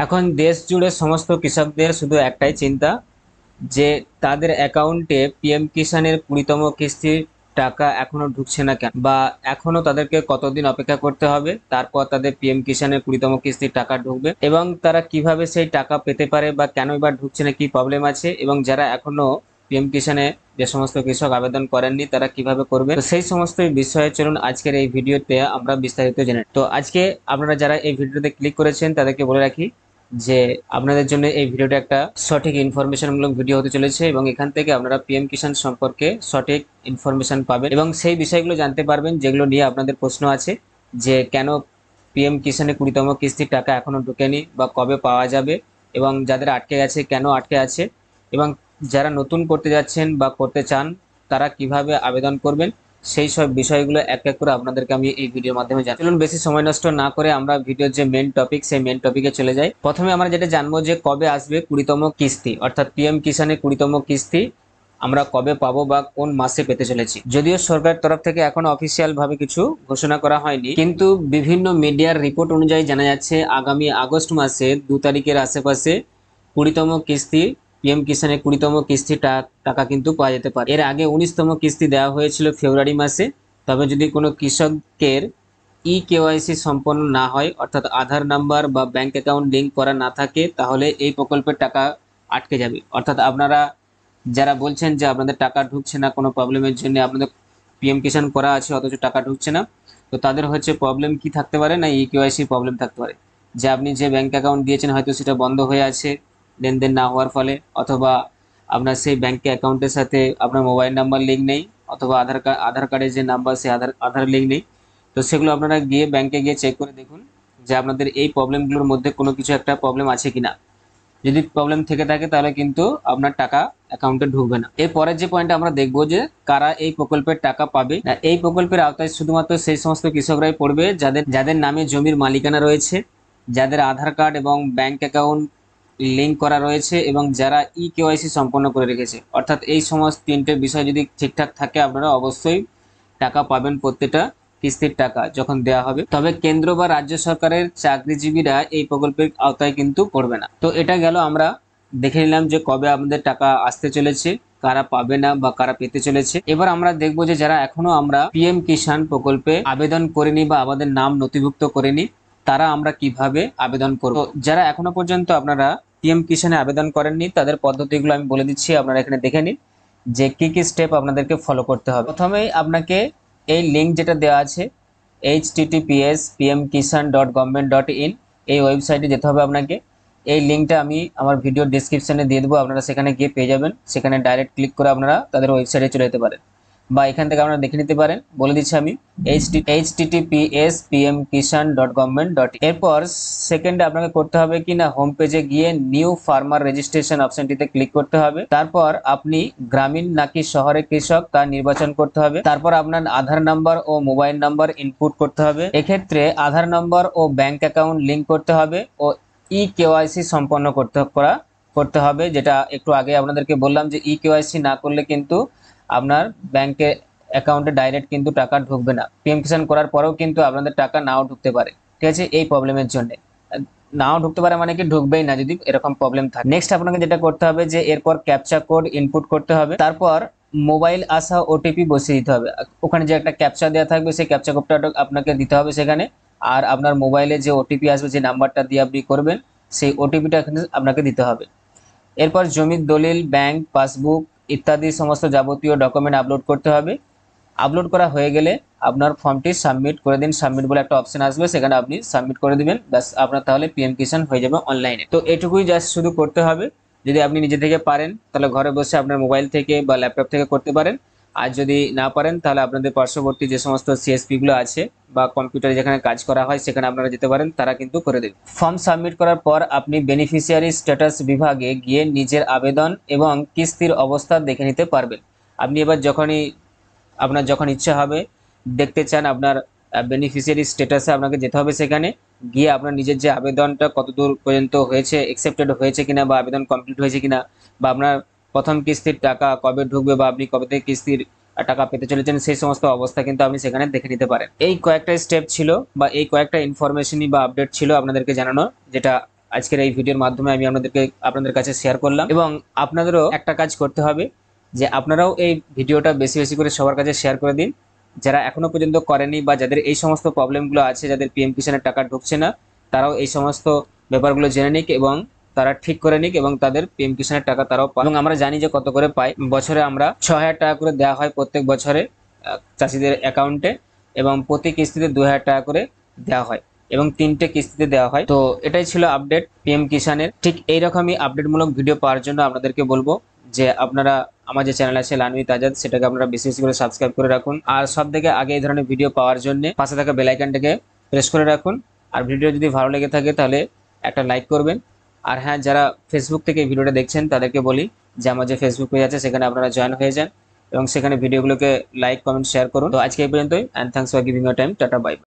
এখন দেশ জুড়ে সমস্ত কৃষকদের শুধু একটাই চিন্তা যে তাদের অ্যাকাউন্টে পিএম কিষানের 20তম কিস্তির টাকা এখনো ঢুকছে না কেন, বা এখনো তাদেরকে কতদিন অপেক্ষা করতে হবে তারপর তাদের পিএম কিষানের 20তম কিস্তির টাকা ঢুকবে, এবং তারা কিভাবে সেই টাকা পেতে পারে বা কেন এবার ঢুকছে না, কি প্রবলেম আছে, এবং যারা এখনো পিএম কিষানে যে সমস্ত কৃষক আবেদন করেননি তারা কিভাবে করবে, তো সেই সমস্ত বিষয়ে চলুন আজকের এই ভিডিওতে আমরা বিস্তারিত জেনে নিই। তো আজকে আপনারা যারা এই ভিডিওতে ক্লিক করেছেন তাদেরকে বলে রাখি যে আপনাদের জন্য এই ভিডিওটা একটা সঠিক ইনফরমেশনমূলক ভিডিও হতে চলেছে, এবং এখান থেকে আপনারা পিএম কিষাণ সম্পর্কে সঠিক ইনফরমেশন পাবেন এবং সেই বিষয়গুলো জানতে পারবেন যেগুলো নিয়ে আপনাদের প্রশ্ন আছে, যে কেন পিএম কিষাণে 20তম কিস্তির টাকা এখনো ঢোকেনি বা কবে পাওয়া যাবে, এবং যাদের আটকে গেছে কেন আটকে আছে, এবং যারা নতুন করতে যাচ্ছেন বা করতে চান তারা কিভাবে আবেদন করবেন, সেই সব বিষয়গুলো এক এক করে আপনাদেরকে আমি এই ভিডিওর মাধ্যমে জানাবো। চলুন বেশি সময় নষ্ট না করে আমরা ভিডিওর যে মেন টপিক সেই মেন টপিকে চলে যাই। প্রথমে আমরা যেটা জানবো যে কবে আসবে 20তম কিস্তি, অর্থাৎ পিএম কিষানের 20তম কিস্তি আমরা কবে পাবো বা কোন মাসে পেতে চলেছি। যদিও সরকারের তরফ থেকে এখনো অফিসিয়াল ভাবে কিছু ঘোষণা করা হয়নি, কিন্তু বিভিন্ন মিডিয়ার রিপোর্ট অনুযায়ী জানা যাচ্ছে আগামী আগস্ট মাসের 2 তারিখের আশেপাশে 20তম কিস্তি পিএম কিষানের 20তম কিস্তি টাকা কিন্তু পাওয়া যেতে পারে। এর আগে 19তম কিস্তি দেওয়া হয়েছিল ফেব্রুয়ারি মাসে। তবে যদি কোনো কৃষকের কেওয়াইসি সম্পন্ন না হয়, অর্থাৎ আধার নাম্বার বা ব্যাংক অ্যাকাউন্ট লিঙ্ক করা না থাকে, তাহলে এই প্রকল্পের টাকা আটকে যাবে। অর্থাৎ আপনারা যারা বলছেন যে আপনাদের টাকা ঢুকছে না কোনো প্রবলেমের জন্য, আপনাদের পিএম কিষাণ করা আছে অথচ টাকা ঢুকছে না, তো তাদের হচ্ছে প্রবলেম কি থাকতে পারে না, কেওয়াইসি প্রবলেম থাকতে পারে, যে আপনি যে ব্যাংক অ্যাকাউন্ট দিয়েছেন হয়তো সেটা বন্ধ হয়ে আছে লেনদেন না হওয়ার ফলে, অথবা আপনার সেই ব্যাংকে অ্যাকাউন্টের সাথে আপনার মোবাইল নাম্বার লিঙ্ক নেই, অথবা আধার কার্ডের যে নাম্বার সেই আধার লিঙ্ক নেই। তো সেগুলো আপনারা গিয়ে ব্যাংকে গিয়ে চেক করে দেখুন যে আপনাদের এই প্রবলেমগুলোর মধ্যে কোনো কিছু একটা প্রবলেম আছে কিনা। যদি প্রবলেম থেকে থাকে তাহলে কিন্তু আপনার টাকা অ্যাকাউন্টে ঢুকবে না। এরপরের যে পয়েন্ট আমরা দেখবো যে কারা এই প্রকল্পের টাকা পাবে। এই প্রকল্পের আওতায় শুধুমাত্র সেই সমস্ত কৃষকরাই পড়বে যাদের যাদের নামে জমির মালিকানা রয়েছে, যাদের আধার কার্ড এবং ব্যাংক অ্যাকাউন্ট লিঙ্ক করা রয়েছে, এবং যারা কেওয়াইসি সম্পন্ন করে রেখেছে। অর্থাৎ এই সমস্ত তিনটে বিষয় যদি ঠিকঠাক থাকে আপনারা অবশ্যই টাকা পাবেন প্রত্যেকটা কিস্তির টাকা যখন দেওয়া হবে। তবে কেন্দ্র বা রাজ্য সরকারের চাকরিজীবীরা এই প্রকল্পের আওতায় কিন্তু পড়বে না। তো এটা গেল, আমরা দেখে নিলাম যে কবে আমাদের টাকা আসতে চলেছে, কারা পাবে না বা কারা পেতে চলেছে। এবার আমরা দেখবো যে যারা এখনো আমরা পিএম কিষাণ প্রকল্পে আবেদন করিনি বা আমাদের নাম নথিভুক্ত করিনি, তারা আমরা কিভাবে আবেদন করব। যারা এখনো পর্যন্ত আপনারা পিএম কিষাণে আবেদন করেননি তাদের পদ্ধতিগুলো আমি বলে দিচ্ছি, আপনারা এখানে দেখে নিন যে কি কি স্টেপ আপনাদেরকে ফলো করতে হবে। প্রথমেই আপনাকে এই লিঙ্ক যেটা দেওয়া আছে https://pmkishan.government.in, এই ওয়েবসাইটে যেতে হবে আপনাকে। এই লিঙ্কটা আমি আমার ভিডিও ডিসক্রিপশনে দিয়ে দেবো, আপনারা সেখানে গিয়ে পেয়ে যাবেন। সেখানে ডাইরেক্ট ক্লিক করে আপনারা তাদের ওয়েবসাইটে চলে যেতে পারেন, বা এখান থেকে আপনারা দেখে নিতে পারেন। বলে দিচ্ছি আমি https://pmkishan.government.in। এরপর সেকেন্ডে আপনাকে করতে হবে কি না, হোম পেজে গিয়ে নিউ ফার্মার রেজিস্ট্রেশন অপশনটিতে ক্লিক করতে হবে। তারপর আপনি গ্রামীণ নাকি শহরে কৃষক তা নির্বাচন করতে হবে। তারপর আপনার আধার নাম্বার ও মোবাইল নাম্বার ইনপুট করতে হবে। এক্ষেত্রে আধার নাম্বার ও ব্যাংক অ্যাকাউন্ট লিঙ্ক করতে হবে ও কেওয়াইসি সম্পন্ন করতে হবে, যেটা একটু আগে আপনাদেরকে বললাম যে কেওয়াইসি না করলে কিন্তু আপনার ব্যাংকে অ্যাকাউন্টে ডাইরেক্ট কিন্তু টাকা ঢুকবে না। পিএম কিষাণ করার পরেও কিন্তু আপনাদের টাকা নাও ঢুকতে পারে, ঠিক আছে, এই প্রবলেমের জন্য। নাও ঢুকতে পারে মানে কি ঢুকবেই না যদি এরকম প্রবলেম থাকে। নেক্সট আপনাকে যেটা করতে হবে যে এরপর ক্যাপচা কোড ইনপুট করতে হবে। তারপর মোবাইল আসা ওটিপি বসিয়ে দিতে হবে। ওখানে যে একটা ক্যাপচা দেওয়া থাকবে সেই ক্যাপচা কোডটা আপনাকে দিতে হবে সেখানে। আর আপনার মোবাইলে যে ওটিপি আসবে, যে নাম্বারটা দিয়ে আপনি করবেন, সেই ওটিপিটা এখানে আপনাকে দিতে হবে। এরপর জমির দলিল, ব্যাংক পাসবুক ইত্যাদি সমস্ত যাবতীয় ডকুমেন্ট আপলোড করতে হবে। আপলোড করা হয়ে গেলে আপনার ফর্মটি সাবমিট করে দিন। সাবমিট বলে একটা অপশন আসবে, সেখানে আপনি সাবমিট করে দিবেন, ব্যাস আপনার তাহলে পিএম কিষাণ হয়ে যাবে অনলাইনে। তো এটুকুই জাস্ট শুধু করতে হবে। যদি আপনি নিজে থেকে পারেন তাহলে ঘরে বসে আপনার মোবাইল থেকে বা ল্যাপটপ থেকে করতে পারেন। আর যদি না পারেন তাহলে আপনাদের পার্শ্ববর্তী যে সমস্ত সিএসপি গুলো আছে বা কম্পিউটারে যেখানে কাজ করা হয় সেখানে আপনারা যেতে পারেন, তারা কিন্তু করে দেবে। ফর্ম সাবমিট করার পর আপনি বেনিফিশিয়ারি স্ট্যাটাস বিভাগে গিয়ে নিজের আবেদন এবং কিস্তির অবস্থা দেখে নিতে পারবেন। আপনি এবার আপনার যখন ইচ্ছা হবে দেখতে চান আপনার বেনিফিশিয়ারি স্ট্যাটাসে, আপনাকে যেতে হবে সেখানে গিয়ে আপনার নিজের যে আবেদনটা কতদূর পর্যন্ত হয়েছে, অ্যাকসেপ্টেড হয়েছে কিনা বা আবেদন কমপ্লিট হয়েছে কিনা, বা আপনার প্রথম কিস্তির টাকা কবে ঢুকবে বা আপনি কবে থেকে কিস্তির টাকা পেতে চলেছেন, সেই সমস্ত অবস্থা কিন্তু আপনি সেখানে দেখে নিতে পারেন। এই কয়েকটা স্টেপ ছিল বা এই কয়েকটা ইনফরমেশনই বা আপডেট ছিল আপনাদেরকে জানানো, যেটা আজকের এই ভিডিওর মাধ্যমে আমি আপনাদের কাছে শেয়ার করলাম। এবং আপনাদেরও একটা কাজ করতে হবে, যে আপনারাও এই ভিডিওটা বেশি বেশি করে সবার কাছে শেয়ার করে দিন, যারা এখনো পর্যন্ত করেনি বা যাদের এই সমস্ত প্রবলেমগুলো আছে, যাদের পিএম কিষানের টাকা ঢুকছে না, তারাও এই সমস্ত ব্যাপারগুলো জেনে নিক এবং তারা ঠিক করে নিক এবং তাদের পিএম কিষানের টাকা তারাও পায়। এবং আমরা জানি যে কত করে পাই, বছরে আমরা 6,000 টাকা করে দেওয়া হয় প্রত্যেক বছরে চাষিদের অ্যাকাউন্টে, এবং প্রতি কিস্তিতে 2,000 টাকা করে দেওয়া হয় এবং 3টে কিস্তিতে দেওয়া হয়। তো এটাই ছিল আপডেট পিএম কিষানের। ঠিক এইরকমই আপডেটমূলক ভিডিও পাওয়ার জন্য আপনাদেরকে বলবো যে আপনারা আমার যে চ্যানেল আছে লার্ন উইথ আজাদ, সেটাকে আপনারা বেশি বেশি করে সাবস্ক্রাইব করে রাখুন। আর সব থেকে আগে এই ধরনের ভিডিও পাওয়ার জন্য পাশে থাকা বেল আইকনটাকে প্রেস করে রাখুন। আর ভিডিও যদি ভালো লেগে থাকে তাহলে একটা লাইক করবেন। আর হ্যাঁ, যারা ফেসবুক থেকে এই ভিডিওটা দেখছেন তাদেরকে বলি যে আমার যে ফেসবুক পেজ আছে সেখানে আপনারা জয়েন হয়ে যান এবং সেখানে ভিডিওগুলোকে লাইক, কমেন্ট, শেয়ার করুন। তো আজকে এই পর্যন্তই, and thanks for giving your time. Tata, by.